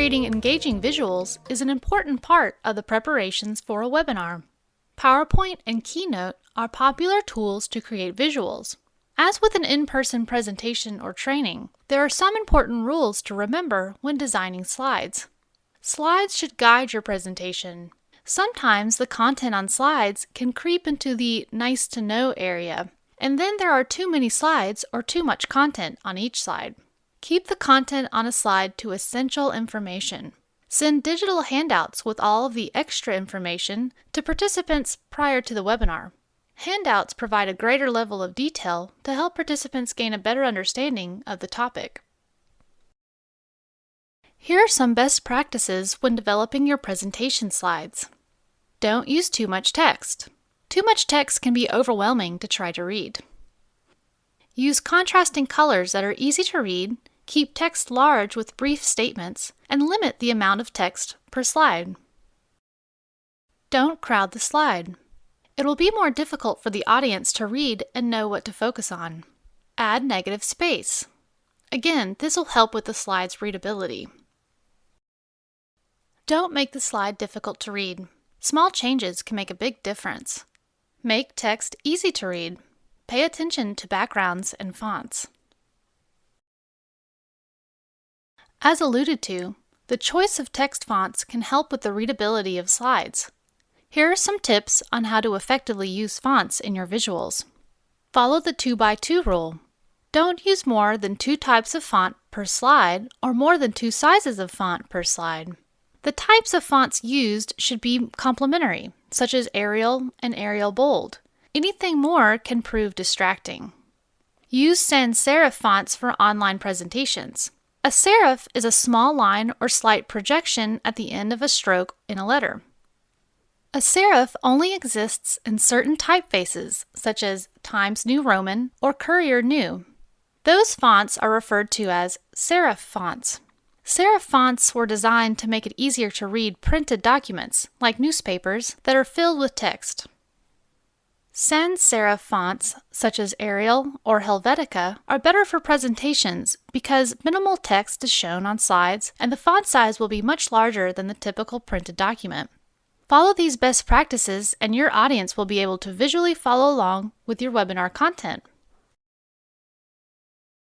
Creating engaging visuals is an important part of the preparations for a webinar. PowerPoint and Keynote are popular tools to create visuals. As with an in-person presentation or training, there are some important rules to remember when designing slides. Slides should guide your presentation. Sometimes the content on slides can creep into the nice to know area, and then there are too many slides or too much content on each slide. Keep the content on a slide to essential information. Send digital handouts with all of the extra information to participants prior to the webinar. Handouts provide a greater level of detail to help participants gain a better understanding of the topic. Here are some best practices when developing your presentation slides. Don't use too much text. Too much text can be overwhelming to try to read. Use contrasting colors that are easy to read, keep text large with brief statements, and limit the amount of text per slide. Don't crowd the slide. It will be more difficult for the audience to read and know what to focus on. Add negative space. Again, this will help with the slide's readability. Don't make the slide difficult to read. Small changes can make a big difference. Make text easy to read. Pay attention to backgrounds and fonts. As alluded to, the choice of text fonts can help with the readability of slides. Here are some tips on how to effectively use fonts in your visuals. Follow the 2x2 rule. Don't use more than 2 types of font per slide or more than 2 sizes of font per slide. The types of fonts used should be complementary, such as Arial and Arial Bold. Anything more can prove distracting. Use sans serif fonts for online presentations. A serif is a small line or slight projection at the end of a stroke in a letter. A serif only exists in certain typefaces, such as Times New Roman or Courier New. Those fonts are referred to as serif fonts. Serif fonts were designed to make it easier to read printed documents, like newspapers, that are filled with text. Sans serif fonts, such as Arial or Helvetica, are better for presentations because minimal text is shown on slides and the font size will be much larger than the typical printed document. Follow these best practices and your audience will be able to visually follow along with your webinar content.